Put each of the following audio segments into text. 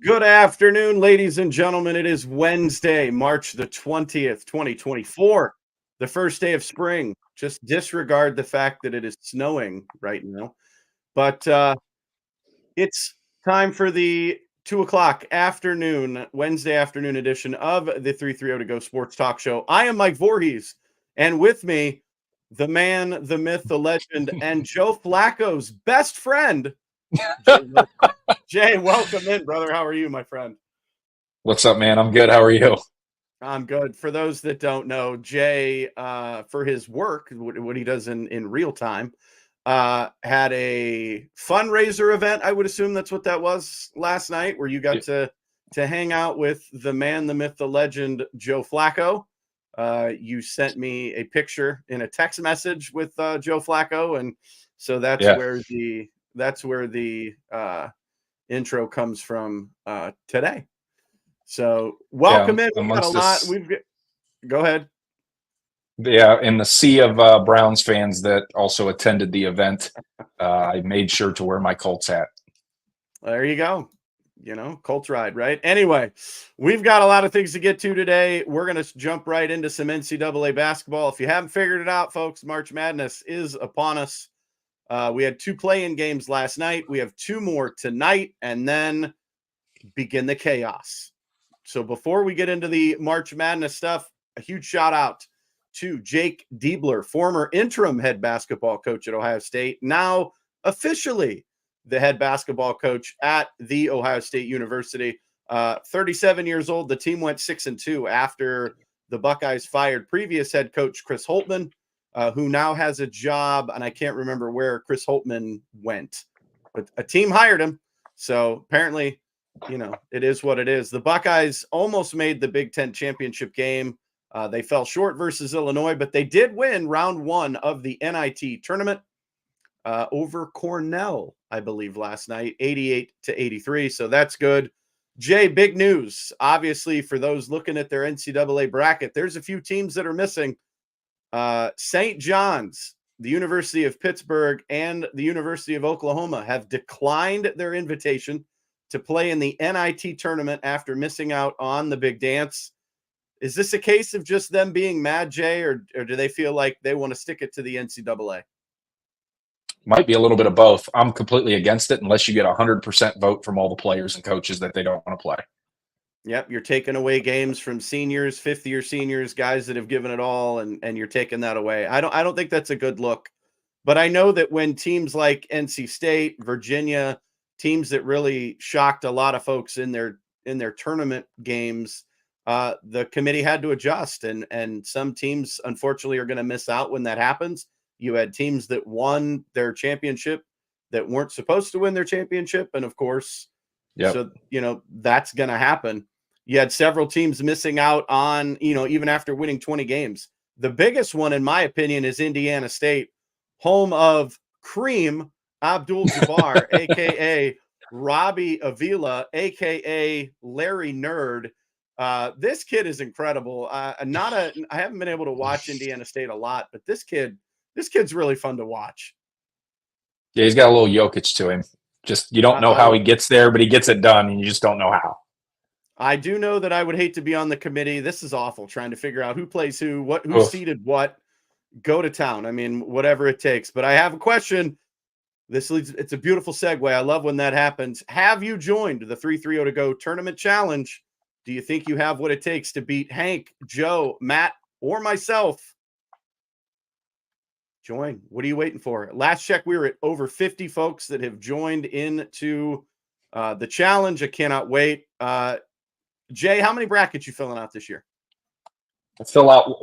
Good afternoon, ladies and gentlemen. It is Wednesday, March the 20th, 2024, the first day of spring. Just disregard the fact that it is snowing right now. But it's time for the 2 o'clock afternoon, Wednesday afternoon edition of the 330 to Go Sports Talk Show. I am Mike Vorhies, and with me, the man, the myth, the legend, and Joe Flacco's best friend, Jay. Welcome in, brother. How are you, my friend? What's up, man? I'm good. How are you? I'm good. For those that don't know, Jay, for his work, what he does in real time, had a fundraiser event. I would assume that's what that was last night, where you got to hang out with the man, the myth, the legend, Joe Flacco. You sent me a picture in a text message with Joe Flacco, and so that's where the intro comes from today. So welcome in. We've got a lot. Go ahead. Yeah, in the sea of Browns fans that also attended the event, I made sure to wear my Colts hat. There you go. Colts ride, right? Anyway, we've got a lot of things to get to today. We're going to jump right into some NCAA basketball. If you haven't figured it out, folks, March Madness is upon us. We had 2 play-in games last night. We have 2 more tonight, and then begin the chaos. So before we get into the March Madness stuff, a huge shout out to Jake Diebler, former interim head basketball coach at Ohio State, now officially the head basketball coach at The Ohio State University. 37 years old. The team went 6-2 after the Buckeyes fired previous head coach Chris Holtmann, who now has a job, and I can't remember where Chris Holtmann went, but a team hired him. So apparently, it is what it is. The Buckeyes almost made the Big Ten championship game. They fell short versus Illinois, but they did win round 1 of the NIT tournament over Cornell, I believe, last night, 88-83. So that's good. Jay, big news. Obviously, for those looking at their NCAA bracket, there's a few teams that are missing. St. John's, the University of Pittsburgh, and the University of Oklahoma have declined their invitation to play in the NIT tournament after missing out on the big dance. Is this a case of just them being mad, Jay, or do they feel like they want to stick it to the NCAA? Might be a little bit of both. I'm completely against it unless you get 100% vote from all the players and coaches that they don't want to play. Yep, you're taking away games from seniors, fifth-year seniors, guys that have given it all, and you're taking that away. I don't think that's a good look. But I know that when teams like NC State, Virginia, teams that really shocked a lot of folks in their tournament games, the committee had to adjust, and some teams unfortunately are going to miss out when that happens. You had teams that won their championship that weren't supposed to win their championship, and of course, so that's going to happen. You had several teams missing out on, even after winning 20 games. The biggest one, in my opinion, is Indiana State, home of Kareem Abdul-Jabbar, aka Robbie Avila, aka Larry Nerd. This kid is incredible. I haven't been able to watch Indiana State a lot, but this kid's really fun to watch. Yeah, he's got a little Jokic to him. Just you don't know how he gets there, but he gets it done, and you just don't know how. I do know that I would hate to be on the committee. This is awful, trying to figure out who plays who, who seeded what. Go to town. I mean, whatever it takes. But I have a question. It's a beautiful segue. I love when that happens. Have you joined the 330 to Go Tournament Challenge? Do you think you have what it takes to beat Hank, Joe, Matt, or myself? Join. What are you waiting for? Last check, we were at over 50 folks that have joined into the challenge. I cannot wait. Jay, how many brackets you filling out this year? I fill out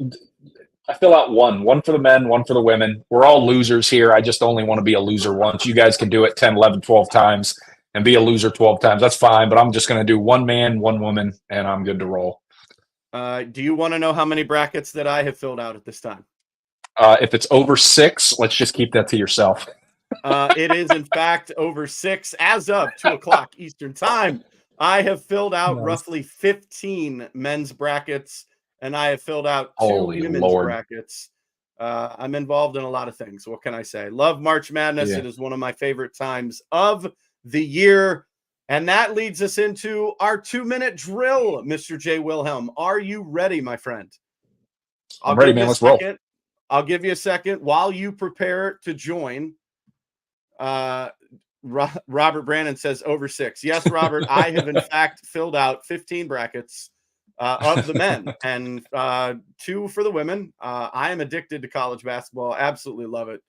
one for the men, one for the women. We're all losers here. I just only want to be a loser once. You guys can do it 10, 11, 12 times and be a loser 12 times. That's fine, but I'm just going to do one man, one woman, and I'm good to roll. Do you want to know how many brackets that I have filled out at this time? If it's over 6, let's just keep that to yourself. It is, in fact, over 6 as of 2 o'clock Eastern time. I have filled out roughly 15 men's brackets, and I have filled out 2 women's brackets. I'm involved in a lot of things. What can I say? Love March Madness. Yeah. It is one of my favorite times of the year. And that leads us into our 2-minute drill, Mr. J. Wilhelm. Are you ready, my friend? I'm ready, man. Let's roll. I'll give you a second while you prepare to join. Robert Brandon says over 6. Yes, Robert, I have in fact filled out 15 brackets of the men and 2 for the women. I am addicted to college basketball. Absolutely love it.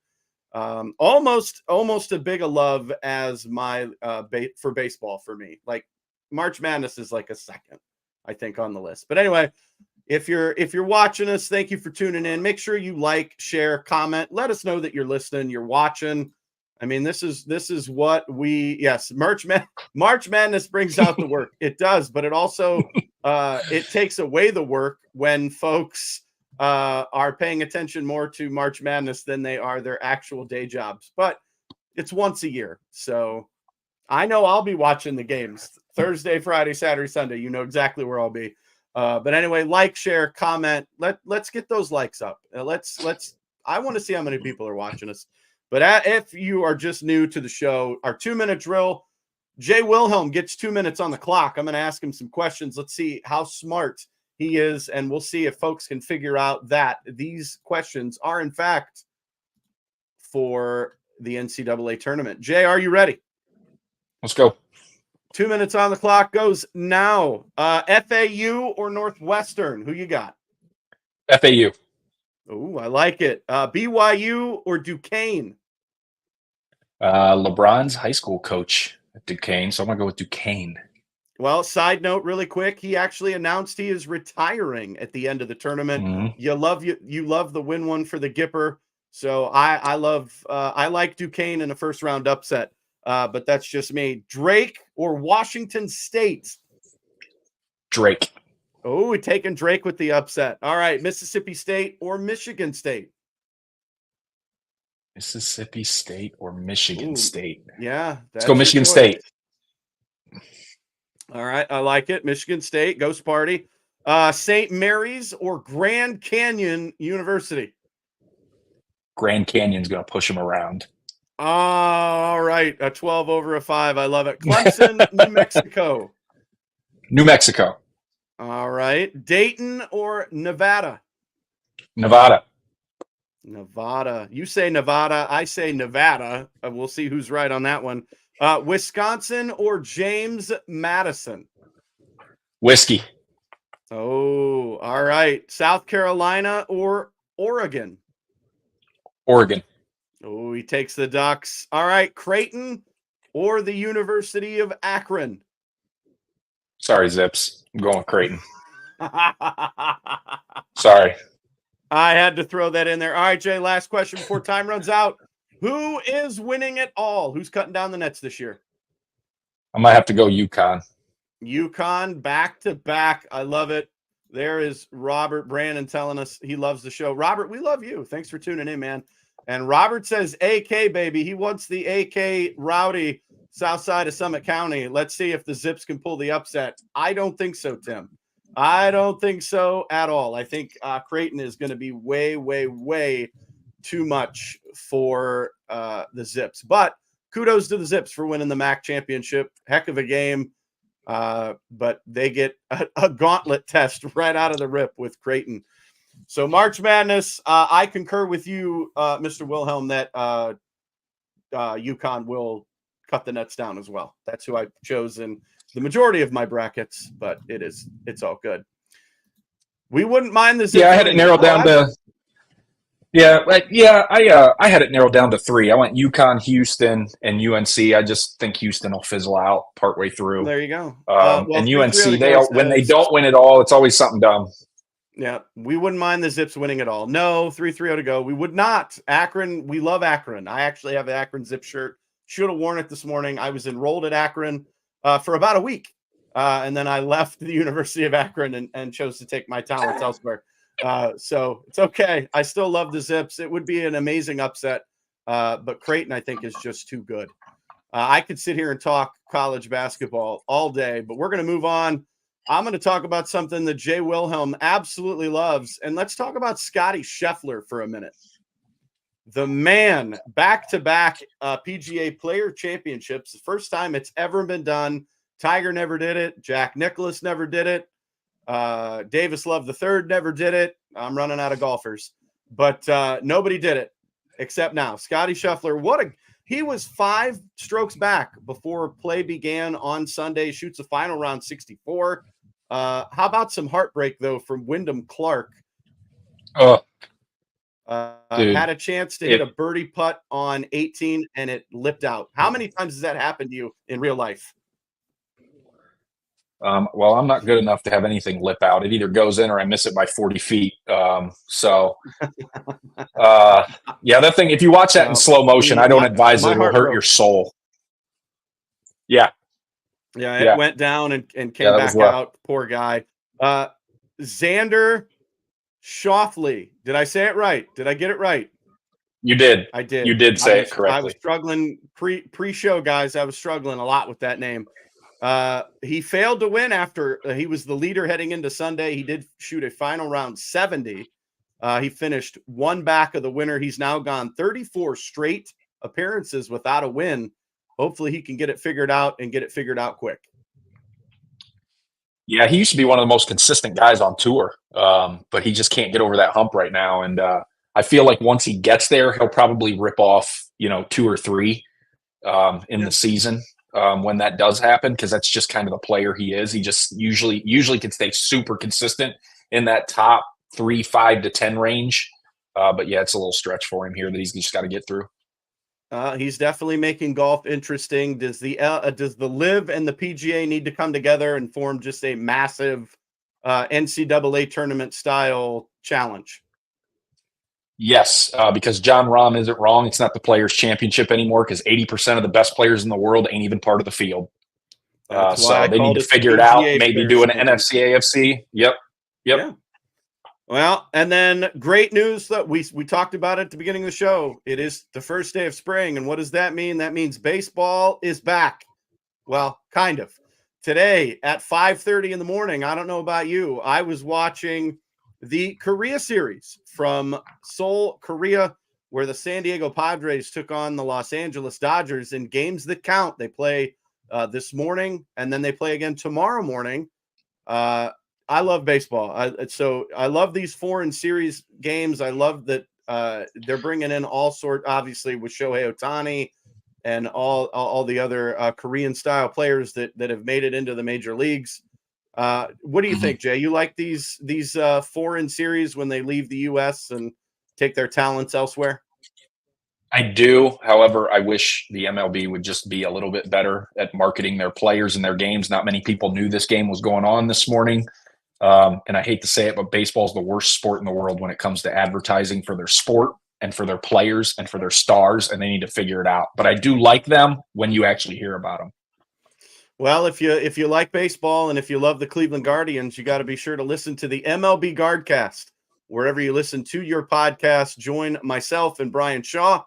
Almost a big a love as my for baseball for me. Like March Madness is like a second, I think, on the list. But anyway, if you're watching us, thank you for tuning in. Make sure you like, share, comment. Let us know that you're listening, you're watching. I mean, this is what March Madness brings out the work. It does, but it also it takes away the work when folks are paying attention more to March Madness than they are their actual day jobs. But it's once a year, so I know I'll be watching the games Thursday, Friday, Saturday, Sunday. You know exactly where I'll be. But anyway, like, share, comment. Let's get those likes up. Let's. I want to see how many people are watching us. But if you are just new to the show, our 2-minute drill, Jay Wilhelm gets 2 minutes on the clock. I'm going to ask him some questions. Let's see how smart he is, and we'll see if folks can figure out that these questions are, in fact, for the NCAA tournament. Jay, are you ready? Let's go. 2 minutes on the clock goes now. FAU or Northwestern? Who you got? FAU. Oh, I like it. BYU or Duquesne? LeBron's high school coach at Duquesne, so I'm going to go with Duquesne. Well, side note really quick, he actually announced he is retiring at the end of the tournament. Mm-hmm. You love the win one for the Gipper. So I like Duquesne in a first round upset. But that's just me. Drake or Washington State? Drake. Oh, we're taking Drake with the upset. All right, Mississippi State or Michigan State? Mississippi State or Michigan State? Yeah. Let's go Michigan State. All right, I like it. Michigan State, Ghost Party. St. Mary's or Grand Canyon University? Grand Canyon's going to push them around. All right, a 12 over a 5. I love it. Clemson, New Mexico. New Mexico. All right. Dayton or Nevada? Nevada. Nevada. You say Nevada. I say Nevada. We'll see who's right on that one. Wisconsin or James Madison? Whiskey. Oh, all right. South Carolina or Oregon? Oregon. Oh, he takes the Ducks. All right. Creighton or the University of Akron? Sorry, Zips. I'm going with Creighton. Sorry. I had to throw that in there. All right, Jay, last question before time runs out. Who is winning it all? Who's cutting down the nets this year? I might have to go UConn. UConn back to back. I love it. There is Robert Brandon telling us he loves the show. Robert, we love you. Thanks for tuning in, man. And Robert says AK, baby. He wants the AK Rowdy south side of Summit County. Let's see if the Zips can pull the upset. I don't think so, Tim. I don't think so at all. I think Creighton is going to be way, way, way too much for the Zips. But kudos to the Zips for winning the MAC championship. Heck of a game. But they get a gauntlet test right out of the rip with Creighton. So March Madness, I concur with you, Mr. Wilhelm, that UConn will cut the nets down as well. That's who I chose in the majority of my brackets, but it's all good. We wouldn't mind this. Yeah, I had it narrowed down to. I had it narrowed down to 3. I went UConn, Houston, and UNC. I just think Houston will fizzle out partway through. There you go. And UNC, when they don't win it all, it's always something dumb. Yeah, we wouldn't mind the Zips winning it all. No, 3-3-0 to go. We would not. Akron, we love Akron. I actually have an Akron Zip shirt. Should have worn it this morning. I was enrolled at Akron for about a week. And then I left the University of Akron and chose to take my talents elsewhere. So it's okay. I still love the Zips. It would be an amazing upset. But Creighton, I think, is just too good. I could sit here and talk college basketball all day, but we're going to move on I'm going to talk about something that Jay Wilhelm absolutely loves. And let's talk about Scottie Scheffler for a minute. The man, back-to-back PGA Player Championships, the first time it's ever been done. Tiger never did it. Jack Nicklaus never did it. Davis Love III never did it. I'm running out of golfers. But nobody did it except now. Scottie Scheffler, he was 5 strokes back before play began on Sunday, shoots a final round 64. How about some heartbreak, though, from Wyndham Clark? Oh, had a chance to hit a birdie putt on 18, and it lipped out. How many times has that happened to you in real life? Well, I'm not good enough to have anything lip out. It either goes in or I miss it by 40 feet. Yeah, that thing, if you watch that in slow motion, I don't advise it. It will hurt your soul. Yeah. Yeah, it went down and came back out. Poor guy. Xander Schauffele. Did I say it right? Did I get it right? You did. I did. You did say it correctly. I was struggling pre-show, guys. I was struggling a lot with that name. He failed to win after he was the leader heading into Sunday. He did shoot a final round 70. He finished 1 back of the winner. He's now gone 34 straight appearances without a win. Hopefully he can get it figured out and get it figured out quick. Yeah, he used to be one of the most consistent guys on tour, but he just can't get over that hump right now. And I feel like once he gets there, he'll probably rip off, 2 or 3 in the season. When that does happen, because that's just kind of the player he is. He just usually can stay super consistent in that top 3, 5 to 10 range. But yeah, it's a little stretch for him here that he's just got to get through. He's definitely making golf interesting. Does the LIV and the PGA need to come together and form just a massive NCAA tournament style challenge? Yes, because John Rahm isn't wrong. It's not the Players' Championship anime because 80% of the best players in the world ain't even part of the field. So they need to figure it out. Maybe do an NFC AFC. Yep. Yeah. Well, and then great news that we talked about at the beginning of the show. It is the first day of spring, and what does that mean? That means baseball is back. Well, kind of. Today at 5:30 in the morning. I don't know about you. I was watching the Korea series from Seoul, Korea, where the San Diego Padres took on the Los Angeles Dodgers in games that count. They play this morning, and then they play again tomorrow morning. I love baseball. So I love these foreign series games. I love that they're bringing in all sorts, obviously, with Shohei Ohtani and all the other Korean-style players that have made it into the major leagues. What do you think, Jay? You like these foreign series when they leave the U.S. and take their talents elsewhere? I do. However, I wish the MLB would just be a little bit better at marketing their players and their games. Not many people knew this game was going on this morning. And I hate to say it, but baseball is the worst sport in the world when it comes to advertising for their sport and for their players and for their stars, and they need to figure it out. But I do like them when you actually hear about them. Well, if you like baseball and if you love the Cleveland Guardians, you got to be sure to listen to the MLB Guardcast. Wherever you listen to your podcast, join myself and Brian Shaw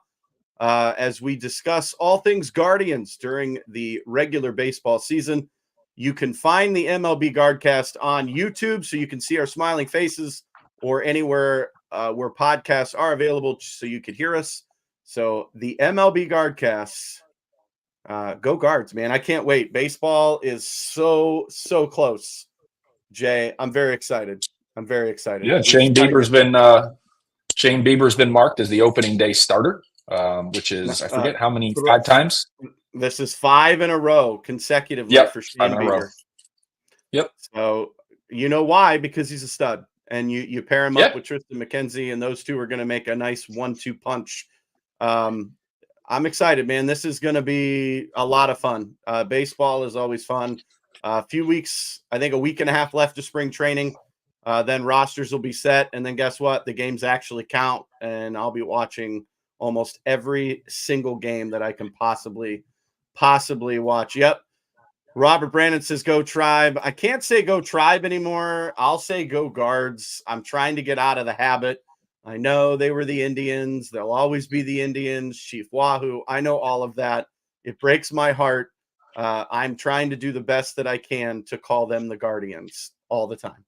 as we discuss all things Guardians during the regular baseball season. You can find the MLB Guardcast on YouTube, so you can see our smiling faces, or anywhere where podcasts are available, so you can hear us. So the MLB Guardcasts, go Guards, man! I can't wait. Baseball is so close. Jay, I'm very excited. Yeah, Shane Bieber's been marked as the opening day starter, which is I forget how many 5 times. This is 5 in a row consecutively for Shane Bieber. Yep. So you know why? Because he's a stud, and you pair him up with Tristan McKenzie, and those two are going to make a nice 1-2 punch. I'm excited, man. This is going to be a lot of fun. Baseball is always fun. A few weeks, I think a week and a half left of spring training. Then rosters will be set, and then guess what? The games actually count, and I'll be watching almost every single game that I can possibly watch. Yep. Robert Brandon says go Tribe. I can't say go Tribe anymore. I'll say go Guards. I'm trying to get out of the habit. I know they were the Indians. They'll always be the Indians. Chief Wahoo. I know all of that. It breaks my heart I'm trying to do the best that I can to call them the Guardians all the time.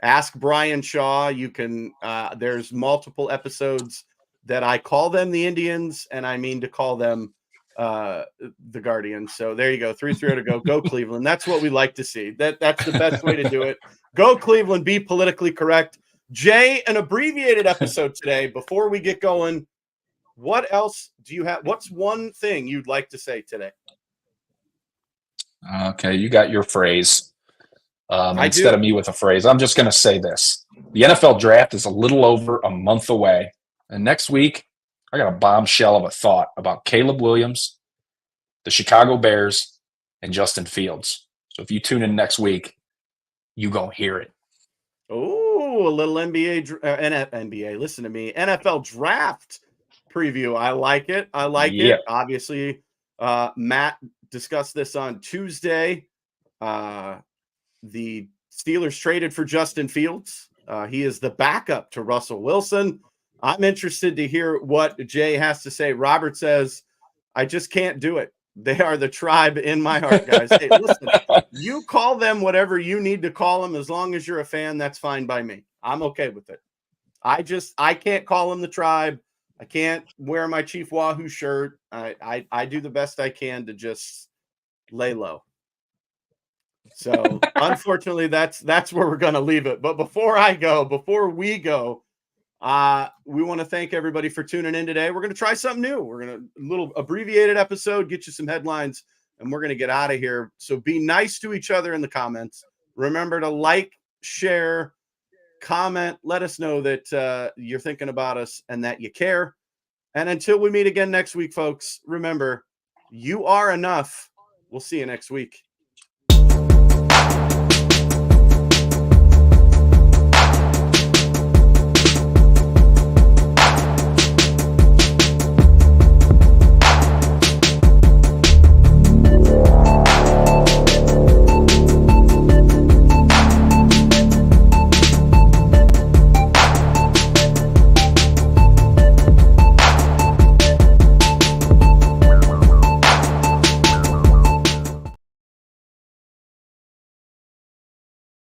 Ask Brian Shaw. You can, there's multiple episodes that I call them the Indians, and I mean to call them the Guardians. So there you go. 3-0 to go. Go Cleveland. That's what we like to see. That's the best way to do it. Go Cleveland. Be politically correct. Jay, an abbreviated episode today. Before we get going, what else do you have? What's one thing you'd like to say today? Okay, you got your phrase. Instead do. of me with a phrase, I'm just going to say this. The NFL draft is a little over a month away. And next week, I got a bombshell of a thought about Caleb Williams, the Chicago Bears, and Justin Fields. So if you tune in next week, you go hear it. Oh, a little NBA. Listen to me. NFL draft preview. I like it. I like it. Obviously, Matt discussed this on Tuesday. The Steelers traded for Justin Fields. He is the backup to Russell Wilson. I'm interested to hear what Jay has to say. Robert says, I just can't do it. They are the tribe in my heart, guys. Hey, listen, you call them whatever you need to call them. As long as you're a fan, that's fine by me. I'm okay with it. I can't call them the tribe. I can't wear my Chief Wahoo shirt. I do the best I can to just lay low. So unfortunately, that's where we're going to leave it. But before we go, we want to thank everybody for tuning in today. We're going to try something new. We're going to a little abbreviated episode, get you some headlines, and we're going to get out of here. So be nice to each other in the comments. Remember to like, share, comment. Let us know that you're thinking about us and that you care. And until we meet again next week, folks, remember, you are enough. We'll see you next week.